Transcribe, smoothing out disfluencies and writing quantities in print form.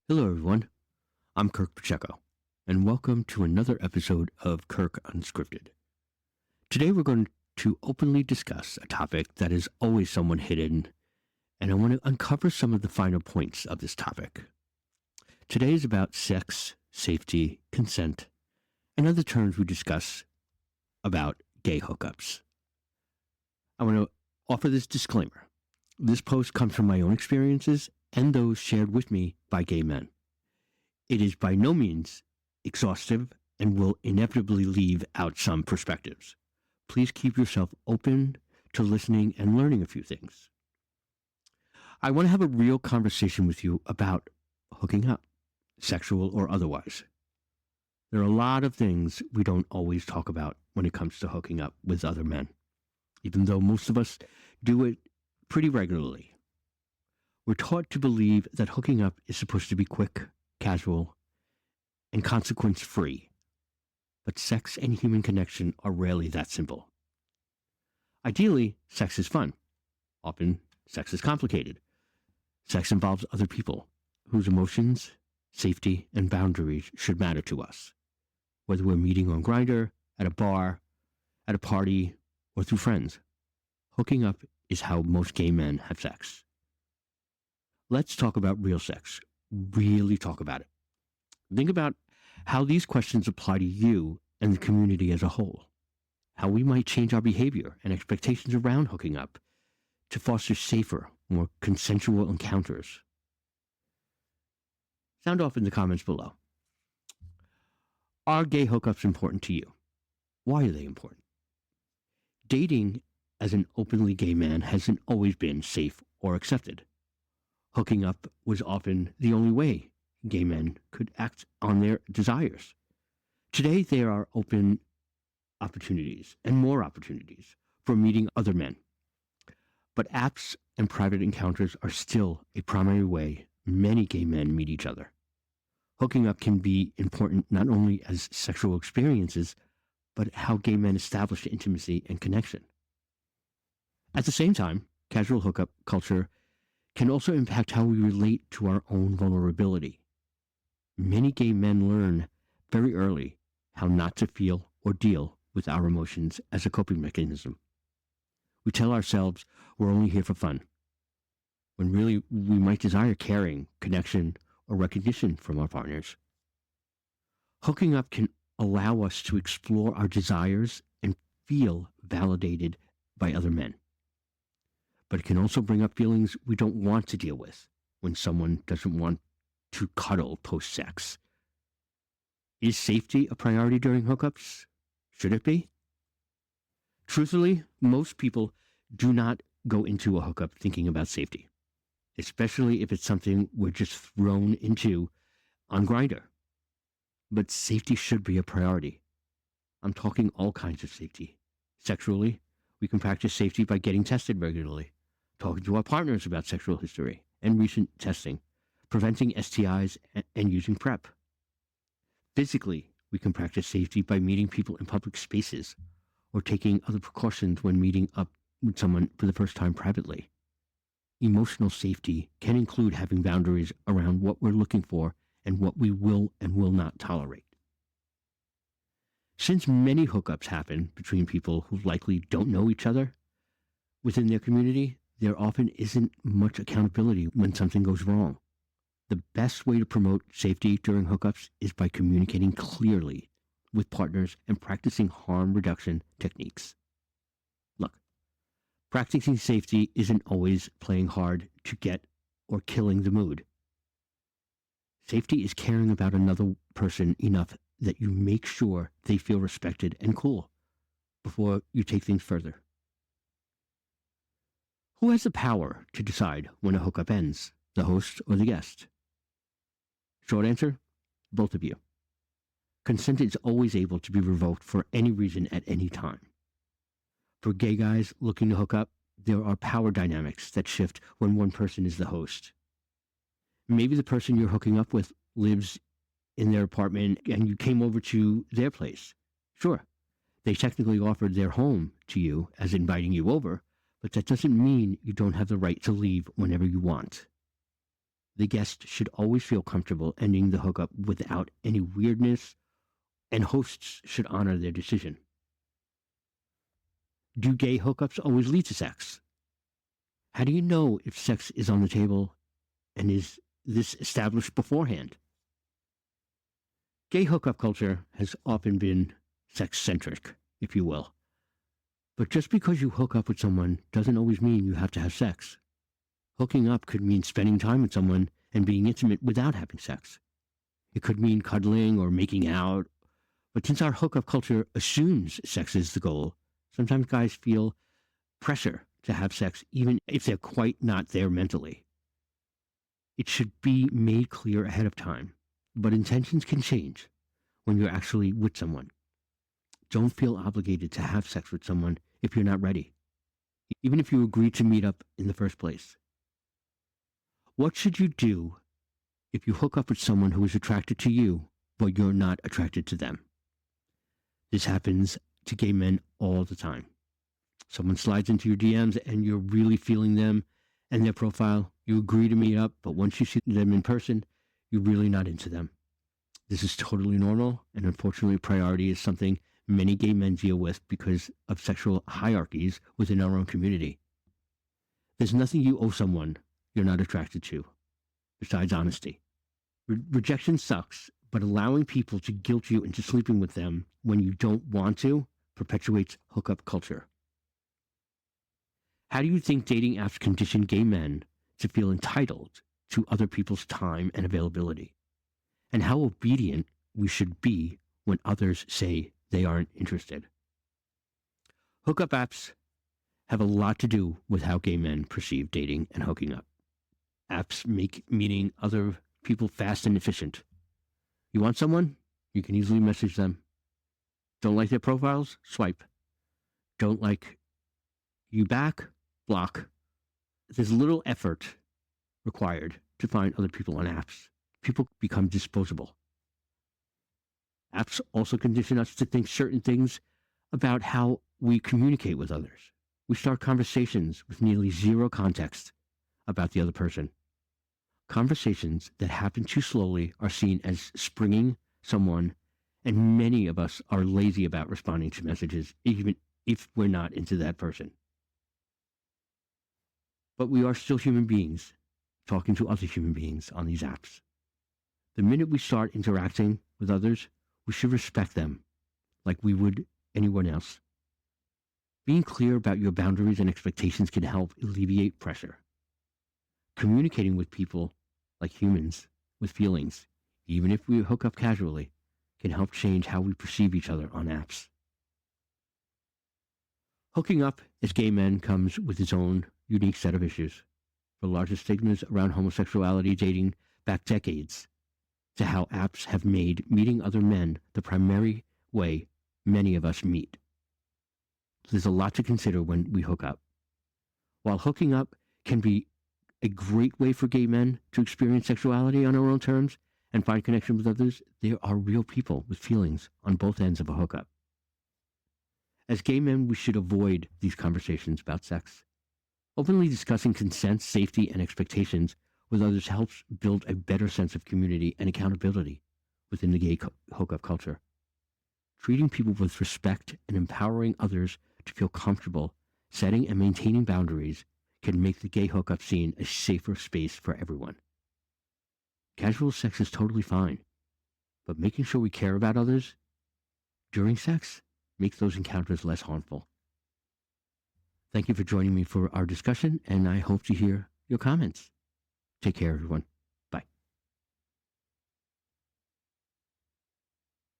Hello, everyone. I'm Kirk Pacheco, and welcome to another episode of Kirk Unscripted. Today, we're going to openly discuss a topic that is always somewhat hidden, and I want to uncover some of the finer points of this topic. Today is about sex, safety, consent, and other terms we discuss about gay hookups. I want to offer this disclaimer. This post comes from my own experiences and those shared with me by gay men. It is by no means exhaustive and will inevitably leave out some perspectives. Please keep yourself open to listening and learning a few things. I want to have a real conversation with you about hooking up, sexual or otherwise. There are a lot of things we don't always talk about when it comes to hooking up with other men, even though most of us do it pretty regularly. We're taught to believe that hooking up is supposed to be quick, casual, and consequence-free. But sex and human connection are rarely that simple. Ideally, sex is fun. Often, sex is complicated. Sex involves other people whose emotions, safety, and boundaries should matter to us, whether we're meeting on Grindr, at a bar, at a party, or through friends. Hooking up is how most gay men have sex. Let's talk about real sex. Really talk about it. Think about how these questions apply to you and the community as a whole. How we might change our behavior and expectations around hooking up to foster safer, more consensual encounters. Sound off in the comments below. Are gay hookups important to you? Why are they important? Dating as an openly gay man hasn't always been safe or accepted. Hooking up was often the only way gay men could act on their desires. Today, there are open opportunities and more opportunities for meeting other men. But apps and private encounters are still a primary way many gay men meet each other. Hooking up can be important not only as sexual experiences, but how gay men establish intimacy and connection. At the same time, casual hookup culture can also impact how we relate to our own vulnerability. Many gay men learn very early how not to feel or deal with our emotions as a coping mechanism. We tell ourselves we're only here for fun, when really we might desire caring, connection, or recognition from our partners. Hooking up can allow us to explore our desires and feel validated by other men. But it can also bring up feelings we don't want to deal with when someone doesn't want to cuddle post-sex. Is safety a priority during hookups? Should it be? Truthfully, most people do not go into a hookup thinking about safety, especially if it's something we're just thrown into on Grindr. But safety should be a priority. I'm talking all kinds of safety. Sexually, we can practice safety by getting tested regularly, talking to our partners about sexual history and recent testing, preventing STIs, and using PrEP. Physically, we can practice safety by meeting people in public spaces or taking other precautions when meeting up with someone for the first time privately. Emotional safety can include having boundaries around what we're looking for and what we will and will not tolerate. Since many hookups happen between people who likely don't know each other within their community, there often isn't much accountability when something goes wrong. The best way to promote safety during hookups is by communicating clearly with partners and practicing harm reduction techniques. Look, practicing safety isn't always playing hard to get or killing the mood. Safety is caring about another person enough that you make sure they feel respected and cool before you take things further. Who has the power to decide when a hookup ends, the host or the guest? Short answer, both of you. Consent is always able to be revoked for any reason at any time. For gay guys looking to hook up, there are power dynamics that shift when one person is the host. Maybe the person you're hooking up with lives in their apartment and you came over to their place. Sure, they technically offered their home to you as inviting you over, but that doesn't mean you don't have the right to leave whenever you want. The guest should always feel comfortable ending the hookup without any weirdness, and hosts should honor their decision. Do gay hookups always lead to sex? How do you know if sex is on the table, and is this established beforehand? Gay hookup culture has often been sex-centric, if you will. But just because you hook up with someone doesn't always mean you have to have sex. Hooking up could mean spending time with someone and being intimate without having sex. It could mean cuddling or making out. But since our hookup culture assumes sex is the goal, sometimes guys feel pressure to have sex even if they're quite not there mentally. It should be made clear ahead of time, but intentions can change when you're actually with someone. Don't feel obligated to have sex with someone if you're not ready, even if you agreed to meet up in the first place. What should you do if you hook up with someone who is attracted to you, but you're not attracted to them? This happens to gay men all the time. Someone slides into your DMs and you're really feeling them and their profile. You agree to meet up, but once you see them in person, you're really not into them. This is totally normal, and unfortunately, priority is something many gay men deal with because of sexual hierarchies within our own community. There's nothing you owe someone you're not attracted to, besides honesty. Rejection sucks, but allowing people to guilt you into sleeping with them when you don't want to perpetuates hookup culture. How do you think dating apps condition gay men to feel entitled to other people's time and availability? And how obedient we should be when others say they aren't interested? Hookup apps have a lot to do with how gay men perceive dating and hooking up. Apps make meeting other people fast and efficient. You want someone? You can easily message them. Don't like their profiles? Swipe. Don't like you back? Block. There's little effort required to find other people on apps. People become disposable. Apps also condition us to think certain things about how we communicate with others. We start conversations with nearly zero context about the other person. Conversations that happen too slowly are seen as springing someone, and many of us are lazy about responding to messages, even if we're not into that person. But we are still human beings talking to other human beings on these apps. The minute we start interacting with others, we should respect them like we would anyone else. Being clear about your boundaries and expectations can help alleviate pressure. Communicating with people like humans with feelings, even if we hook up casually, can help change how we perceive each other on apps. Hooking up as gay men comes with its own unique set of issues. The largest stigmas around homosexuality dating back decades to how apps have made meeting other men the primary way many of us meet. There's a lot to consider when we hook up. While hooking up can be a great way for gay men to experience sexuality on our own terms and find connection with others, there are real people with feelings on both ends of a hookup. As gay men, we should avoid these conversations about sex. Openly discussing consent, safety, and expectations with others helps build a better sense of community and accountability within the gay hookup culture. Treating people with respect and empowering others to feel comfortable setting and maintaining boundaries can make the gay hookup scene a safer space for everyone. Casual sex is totally fine, but making sure we care about others during sex makes those encounters less harmful. Thank you for joining me for our discussion, and I hope to hear your comments. Take care, everyone.